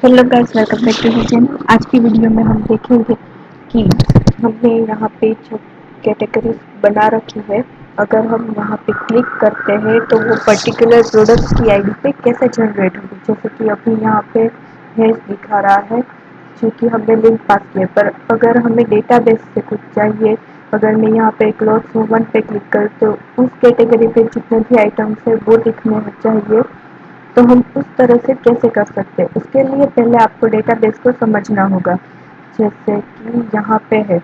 Hello guys, welcome back to the channel. आज की video में हम देखेंगे कि हमने यहाँ पे जो कैटेगरी बना रखी है, अगर हम यहाँ पे क्लिक करते हैं तो वो पर्टिकुलर प्रोडक्ट की आईडी पे कैसे जनरेट होगी। जैसे कि अभी यहाँ पे हेज दिखा रहा है जो कि हमने लिंक पास किया, पर अगर हमें डेटाबेस से कुछ चाहिए, अगर मैं यहाँ पे क्लॉथ वन पे क्लिक कर तो उस कैटेगरी पे जितने भी आइटम्स है वो दिखने चाहिए, तो हम उस तरह से कैसे कर सकते हैं। उसके लिए पहले आपको डेटाबेस को समझना होगा। जैसे कि यहाँ पे है,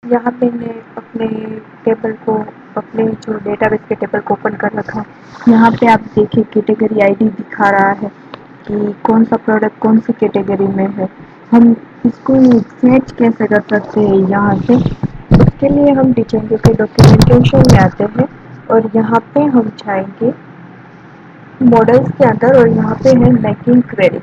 यहाँ पे मैं अपने टेबल को, अपने जो डेटाबेस के टेबल को ओपन कर रखा है। यहाँ पे आप देखिए कैटेगरी आईडी दिखा रहा है कि कौन सा प्रोडक्ट कौन सी कैटेगरी में है। हम इसको फैच कैसे कर सकते हैं यहाँ से। उसके लिए हम टीचिंग के डॉक्यूमेंटेशन में आते हैं और यहाँ पे हम जाएंगे मॉडल्स के अंदर, और यहाँ पे है मेकिंग क्वेरी।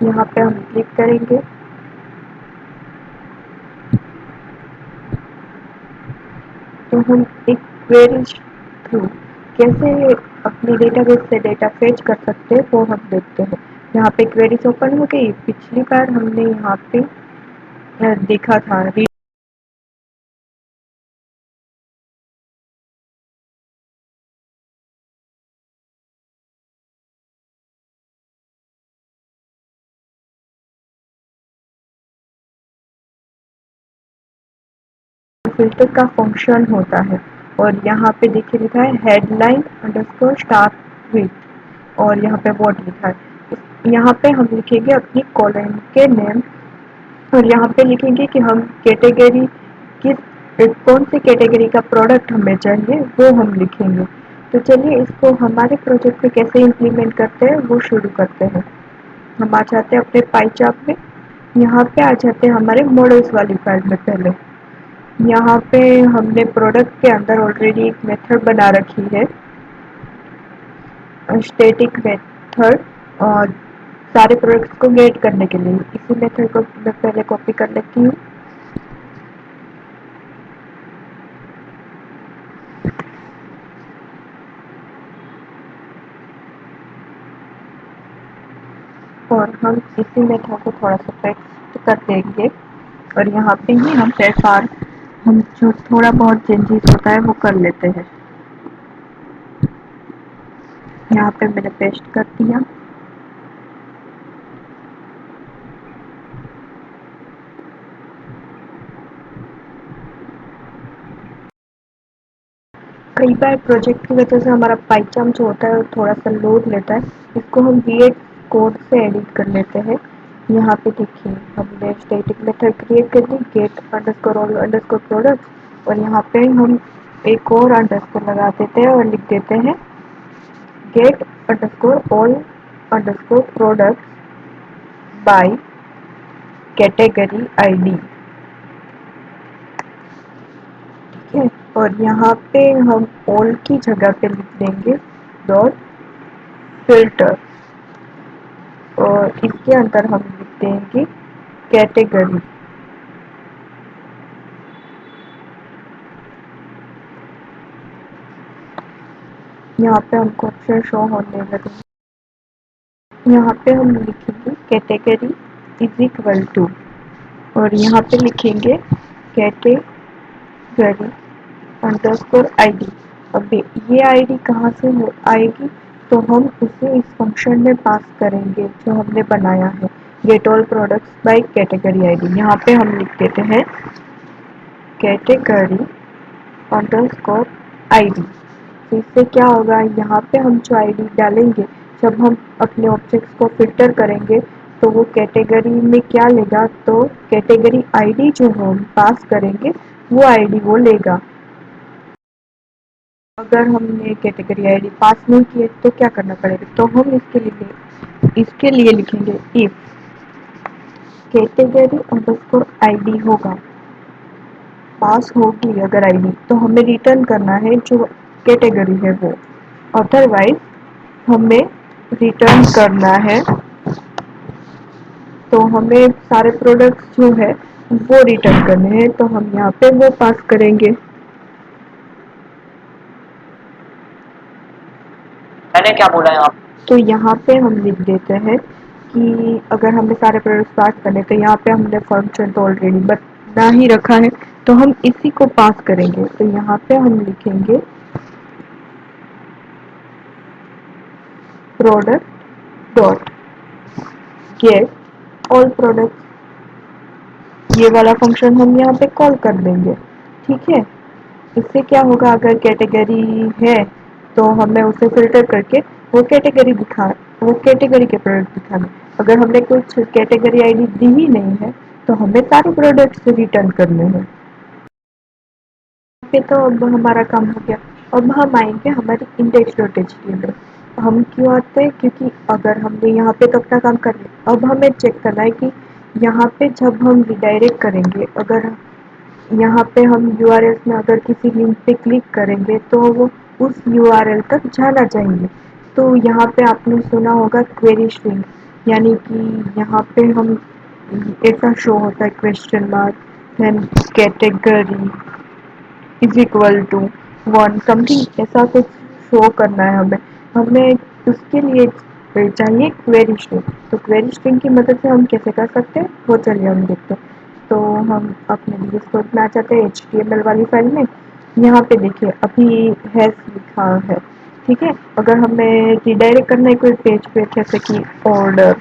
यहाँ पे हम क्लिक करेंगे तो हम एक क्वेरी थ्रू कैसे अपने डेटाबेस से डेटा फेच कर सकते हैं वो हम देखते हैं। यहाँ पे क्वेरीज ओपन हो गई। पिछली बार हमने यहाँ पे देखा था फिल्टर का फंक्शन होता है, और यहाँ पे देखिए लिखा है हेडलाइन अंडरस्कोर स्टार्ट विथ, और यहाँ पे व्हाट लिखा है। यहाँ पे हम लिखेंगे अपनी कॉलम के नेम, और यहाँ पे लिखेंगे कि हम कैटेगरी किस कौन सी कैटेगरी का प्रोडक्ट हमें चाहिए वो हम लिखेंगे। तो चलिए इसको हमारे प्रोजेक्ट पे कैसे इम्प्लीमेंट करते हैं वो शुरू करते हैं। हम आ जाते हैं अपने पाई चार्ट में। यहाँ पे आ जाते हैं हमारे मॉडल्स वाली फाइल में। पहले यहाँ पे हमने प्रोडक्ट के अंदर ऑलरेडी एक मेथड बना रखी है, स्टैटिक मेथड, और सारे प्रोडक्ट्स को गेट करने के लिए। इसी मेथड को मैं पहले कॉपी कर लेती हूँ और हम इसी मेथड को थोड़ा सा टेक्स्ट कर देंगे, और यहाँ पे ही हम फेरफार, हम जो थोड़ा बहुत चेंजेस होता है वो कर लेते हैं। यहाँ पे मैंने पेस्ट कर दिया। कई बार प्रोजेक्ट की वजह से हमारा पाइचाम जो होता है थोड़ा सा लोड लेता है। इसको हम वी8 कोड से एडिट कर लेते हैं। यहाँ पे देखिए हमने स्टैटिक मेथड क्रिएट कर दी, get underscore all underscore product, और यहाँ पे हम एक और अंडरस्कोर लगा देते हैं और लिख देते हैं get underscore all underscore product by category ID. ठीक है, और यहाँ पे हम ऑल की जगह पे लिख देंगे डॉट फिल्टर, और इसके अंदर हम लिख देंगे कैटेगरी। यहाँ पे हमको अक्षर शो होने लगे। यहाँ पे हम लिखेंगे कैटेगरी इज इक्वल टू, और यहाँ पे लिखेंगे कैटेगरी अंडरस्कोर आईडी। अब ये आईडी कहाँ से आएगी, तो हम उसे इस फंक्शन में पास करेंगे जो हमने बनाया है, get all products by category ID. यहाँ पे हम लिख देते हैं कैटेगरी अंडरस्कोर आईडी। तो इससे क्या होगा, यहाँ पे हम जो आईडी डालेंगे, जब हम अपने ऑब्जेक्ट्स को फिल्टर करेंगे तो वो कैटेगरी में क्या लेगा, तो कैटेगरी आईडी जो हम पास करेंगे वो आईडी वो लेगा। अगर हमने कैटेगरी आईडी पास नहीं किए तो क्या करना पड़ेगा, तो हम इसके लिए लिखेंगे इफ कैटेगरी अंडरस्कोर आईडी होगा, पास होगी अगर आईडी, तो हमें रिटर्न करना है जो कैटेगरी है वो। अदरवाइज हमें रिटर्न करना है, तो हमें सारे प्रोडक्ट्स जो है वो रिटर्न करने हैं, तो हम यहाँ पे वो पास करेंगे। मैंने क्या बोला है आप? तो यहाँ पे हम लिख देते हैं कि अगर हमें सारे प्रोडक्ट्स पास करने तो यहाँ पे हमने फंक्शन तो ऑलरेडी बना ही रखा है, तो हम इसी को पास करेंगे। तो यहाँ पे हम लिखेंगे product dot get all product, ये वाला फंक्शन हम यहाँ पे कॉल कर देंगे। ठीक है, इससे क्या होगा, अगर कैटेगरी है तो हमें उसे फिल्टर करके वो कैटेगरी दिखा वो कैटेगरी के प्रोडक्ट दिखाने। अगर हमने कुछ कैटेगरी आईडी दी ही नहीं है तो हमें सारे प्रोडक्ट्स रिटर्न करने हैं। पे तो अब हमारा काम हो गया। अब हम आएंगे हमारी index.html। हम क्यों आते हैं, क्योंकि अगर हमने यहाँ पे तो अपना काम कर लिया, अब हमें चेक करना है कि यहाँ पे जब हम रिडायरेक्ट करेंगे, अगर यहाँ पे हम URL में अगर किसी लिंक पे क्लिक करेंगे तो वो उस URL तक जाना चाहिए। तो यहाँ पे आपने सुना होगा क्वेरी स्ट्रिंग, यानी कि यहाँ पे हम ऐसा शो होता है question mark then category is equal to one something, ऐसा कुछ शो करना है हमें। हमें उसके लिए चाहिए क्वेरी स्ट्रिंग। तो क्वेरी स्ट्रिंग की मदद से हम कैसे कर सकते हैं वो चलिए हम देखते हैं। तो हम अपने VS कोड में आ जाते हैं HTML वाली फाइल में। यहाँ पे देखिए अभी हैश लिखा है। ठीक है, अगर हमें रिडायरेक्ट करना है कोई पेज पे, जैसे कि ऑर्डर,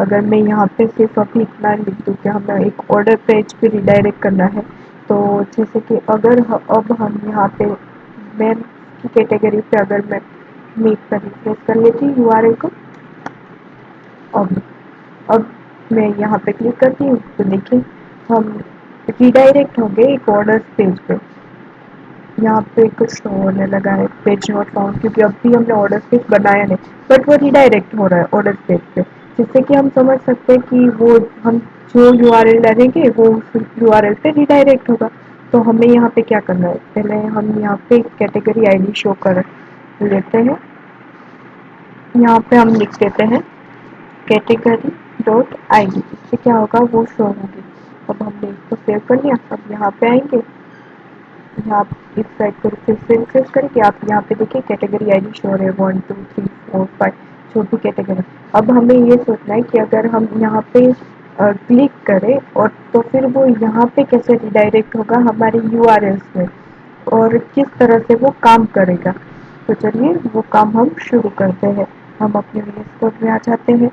अगर मैं यहाँ पे सिर्फ अभी इतना लिख दूँ कि हमें एक ऑर्डर पेज पे रिडायरेक्ट करना है, तो जैसे कि अगर अब हम यहाँ पे मेन की कैटेगरी पे अगर मैं मीट पर रिप्लेस कर लेती हूँ URL को, अब अब मैं यहाँ पे क्लिक करती हूँ तो देखिए हम रिडायरेक्ट हो गए एक ऑर्डर पेज पे। यहाँ पे कुछ शो होने लगा है पेज नॉट फाउंड, क्योंकि अब भी हमने ऑर्डर पेज बनाया नहीं, बट वो रिडायरेक्ट हो रहा है ऑर्डर पेज पे, जिससे कि हम समझ सकते हैं कि वो हम जो URL डालेंगे वो उस URL पे रिडायरेक्ट होगा। तो हमें यहाँ पे क्या करना है, पहले हम यहाँ पे कैटेगरी आईडी शो कर लेते हैं। यहाँ पे हम लिख देते हैं कैटेगरी डॉट ID, इससे क्या होगा वो शो होगी। अब हमने इसको सेव कर लिया। अब यहाँ पे आएंगे, यहाँ इस साइड को फिर से रिफ्रेश करके आप यहाँ पे देखिए कैटेगरी आईडी शो है 1 2 3 4 5 छोटी कैटेगरी। अब हमें ये सोचना है कि अगर हम यहाँ पे क्लिक करें और तो फिर वो यहाँ पे कैसे रिडायरेक्ट होगा हमारे URLs में, और किस तरह से वो काम करेगा। तो चलिए वो काम हम शुरू करते हैं। हम अपने VS कोड में आ जाते हैं।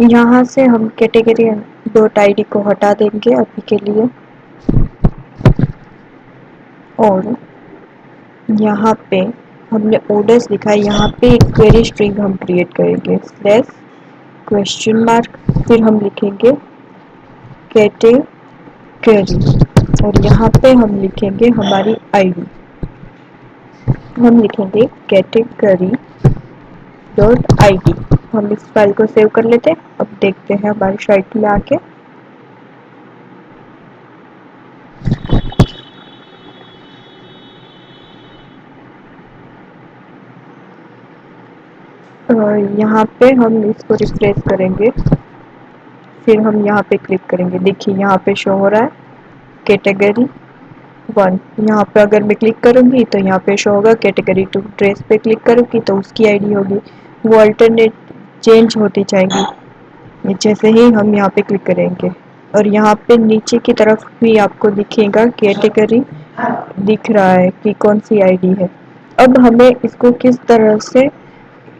यहाँ से हम कैटेगरी डॉट ID को हटा देंगे अभी के लिए, और यहाँ पे हमने ऑर्डर्स लिखा है, यहाँ पे एक क्वेरी स्ट्रिंग हम क्रिएट करेंगे स्लैश क्वेश्चन मार्क, फिर हम लिखेंगे कैटेगरी, और यहाँ पे हम लिखेंगे हमारी आईडी। हम लिखेंगे कैटेगरी डॉट ID। हम इस फाइल को सेव कर लेते हैं। अब देखते हैं हमारी साइट में आके। यहाँ पे हम इसको रिफ्रेश करेंगे, फिर हम यहाँ पे क्लिक करेंगे। देखिए यहाँ पे शो हो रहा है कैटेगरी 1। यहाँ पे अगर मैं क्लिक करूँगी तो यहाँ पे शो होगा कैटेगरी 2। ड्रेस पे क्लिक करूँगी तो उसकी आईडी होगी, वो अल्टरनेट चेंज होती जाएगी जैसे ही हम यहाँ पे क्लिक करेंगे। और यहाँ पे नीचे की तरफ भी आपको दिखेगा कैटेगरी दिख रहा है कि कौन सी आईडी है। अब हमें इसको किस तरह से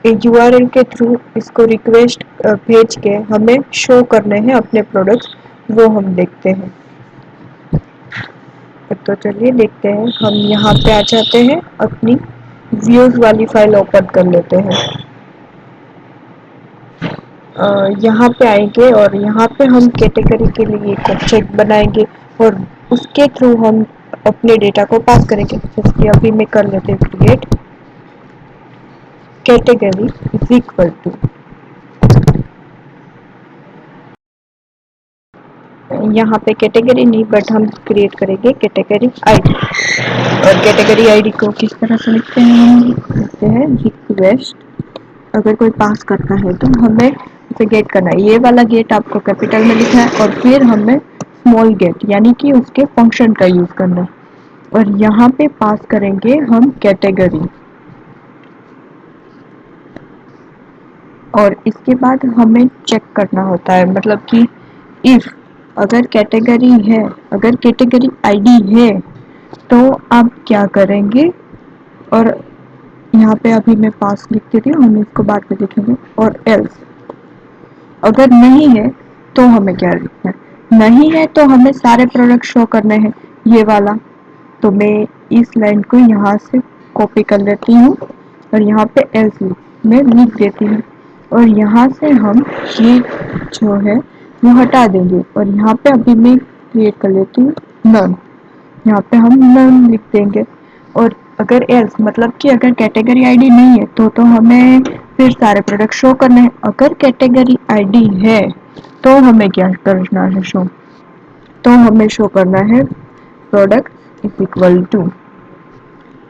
URL के थ्रू इसको रिक्वेस्ट भेज के हमें शो करने हैं अपने प्रोडक्ट्स, वो हम देखते हैं। तो चलिए देखते हैं। हम यहाँ पे आ जाते हैं, अपनी व्यूज वाली फाइल ओपन कर लेते हैं। यहाँ पे आएंगे और यहाँ पे हम कैटेगरी के लिए एक ऑब्जेक्ट बनाएंगे और उसके थ्रू हम अपने डेटा को पास करेंगे। जैसे अभी मैं कर लेते हैं create category is equal to, यहाँ पे कैटेगरी नहीं बट हम क्रिएट करेंगे कैटेगरी आईडी। और कैटेगरी आईडी को किस तरह से लिखते हैं, हम लिखते हैं रिक्वेस्ट। अगर कोई पास करता है तो हमें इसे गेट करना है। ये वाला गेट आपको कैपिटल में लिखना है और फिर हमें स्मॉल गेट यानी कि उसके फंक्शन का यूज़ करना है। और यहाँ पे पास करेंगे हम कैटेगरी, और इसके बाद हमें चेक करना होता है, मतलब कि इफ अगर कैटेगरी है, अगर कैटेगरी आईडी है तो आप क्या करेंगे। और यहाँ पे अभी मैं पास लिख देती हूँ, हम इसको बाद में देखेंगे। और एल्स अगर नहीं है तो हमें क्या लिखना है, नहीं है तो हमें सारे प्रोडक्ट शो करने हैं, ये वाला। तो मैं इस लाइन को यहाँ से कॉपी कर लेती हूँ और यहाँ पे एल्स में लिख देती हूँ, और यहाँ से हम ये जो है वो हटा देंगे, और यहाँ पे अभी मैं क्रिएट कर लेती हूँ नन, यहाँ पे हम नन लिख देंगे। और अगर एल्स मतलब कि अगर कैटेगरी आईडी नहीं है तो हमें फिर सारे प्रोडक्ट शो करने हैं। अगर कैटेगरी आईडी है तो हमें क्या करना है, शो, तो हमें शो करना है प्रोडक्ट इज इक्वल टू,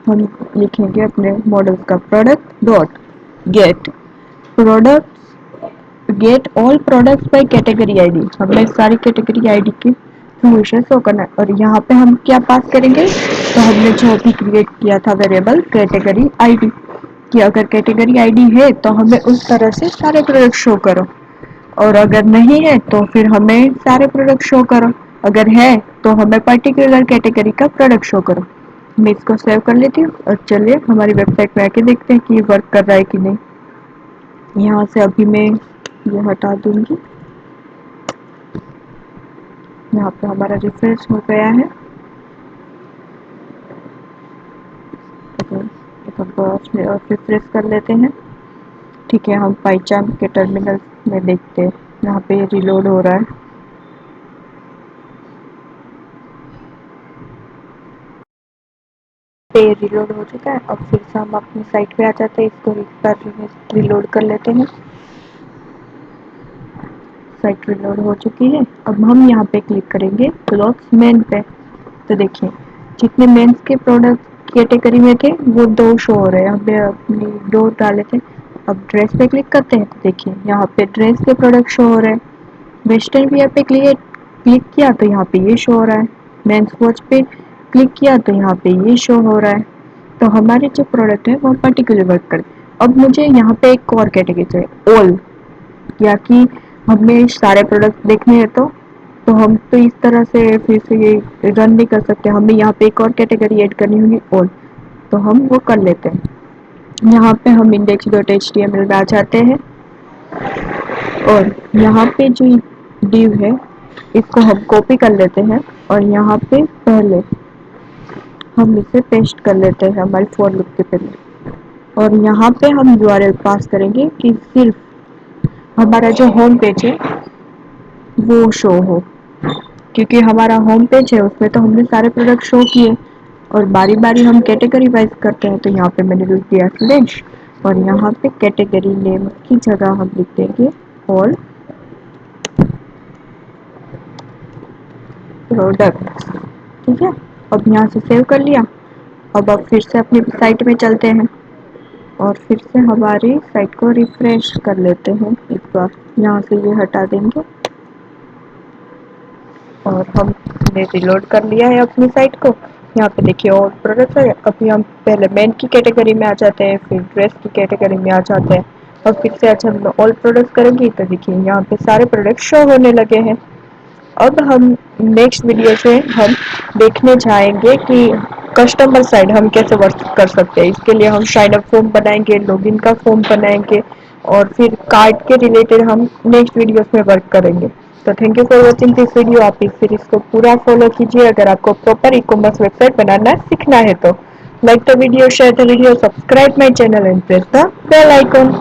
हम लिखेंगे अपने मॉडल का product dot gate product, get all products by category ID, हमें सारी कैटेगरी आईडी के थ्रू इसे शो करना है। और यहाँ पे हम क्या पास करेंगे, तो हमने जो भी क्रिएट किया था वेरिएबल कैटेगरी आईडी, कि अगर कैटेगरी आईडी है तो हमें उस तरह से सारे प्रोडक्ट शो करो, और अगर नहीं है तो फिर हमें सारे प्रोडक्ट शो करो, अगर है तो हमें पर्टिकुलर कैटेगरी का प्रोडक्ट शो करो। मैं इसको सेव कर लेती हूँ और चलिए हमारी वेबसाइट में आके देखते हैं कि ये वर्क कर रहा है कि नहीं। यहाँ से अभी मैं ये हटा दूंगी, यहाँ पे हमारा रिफ्रेश हो गया है। तो ब्राउज़र में और रिफ्रेश कर लेते हैं। ठीक है, हम पाइचाम के टर्मिनल में देखते हैं, यहाँ पे रिलोड हो रहा है। पे रिलोड हो चुका है। अब फिर से हम अपनी साइट पे आ जाते हैं, इसको एक बार रिलोड कर लेते हैं। साइट रिलोड हो चुकी है। अब हम यहाँ पे क्लिक करेंगे क्लॉथ्स मेन पे, तो देखिए जितने मेंस के प्रोडक्ट कैटेगरी में थे वो 2 शो हो रहे हैं, हमने अपनी 2 डाले थे। अब ड्रेस पे क्लिक करते हैं तो देखिए यहाँ पे ड्रेस के प्रोडक्ट शो हो रहे हैं। वेस्टर्न वियर पे क्लिक किया तो यहाँ पे ये शो हो रहा है। मेंस वॉच पे क्लिक किया तो यहाँ पे ये शो हो रहा है। तो हमारे जो प्रोडक्ट है वो पर्टिकुलर वर्क करे। अब मुझे यहाँ पे एक और कैटेगरी चाहिए, ऑल, या कि हमें सारे प्रोडक्ट देखने हैं, तो हम तो इस तरह से फिर से ये रन नहीं कर सकते, हमें यहाँ पे एक और कैटेगरी ऐड करनी होगी ऑल, तो हम वो कर लेते हैं। यहाँ पे हम index.html में आ जाते हैं, और यहाँ पे जो div है इसको हम कॉपी कर लेते हैं, और यहाँ पे पहले हम इसे पेस्ट कर लेते हैं हमारी फॉर लूप के पहले। और यहाँ पे हम यूआरएल पास करेंगे कि सिर्फ हमारा जो होम पेज है वो शो हो, क्योंकि हमारा होम पेज है उसमें तो हमने सारे प्रोडक्ट शो किए, और बारी बारी हम कैटेगरी वाइज करते हैं। तो यहाँ पे मैंने लिख दिया स्लैश, और यहाँ पे कैटेगरी नेम की जगह हम लिख देंगे ऑल प्रोडक्ट्स। ठीक है, अब यहाँ से सेव कर लिया। अब फिर से अपनी साइट में चलते हैं, और फिर से हमारी साइट को रिफ्रेश कर लेते हैं एक बार। यहाँ से ये हटा देंगे, और हमने रिलोड कर लिया है अपनी साइट को। यहाँ पे देखिए और प्रोडक्ट है। अभी हम पहले मेन की कैटेगरी में आ जाते हैं, फिर ड्रेस की कैटेगरी में आ जाते हैं, और फिर से अच्छा हम ऑल प्रोडक्ट करेंगे तो देखिए यहाँ पे सारे प्रोडक्ट शो होने लगे हैं। अब हम नेक्स्ट वीडियो से हम देखने जाएंगे कि कस्टमर साइड हम कैसे वर्क कर सकते हैं। इसके लिए हम साइन अप फॉर्म बनाएंगे, लॉगिन का फॉर्म बनाएंगे, और फिर कार्ड के रिलेटेड हम नेक्स्ट वीडियोस में वर्क करेंगे। तो thank you for watching this video. आप इस सीरीज को पूरा फॉलो कीजिए अगर आपको प्रॉपर ई कॉमर्स वेबसाइट बनाना सीखना है तो। Like the video, share the video, subscribe my channel and press the bell icon.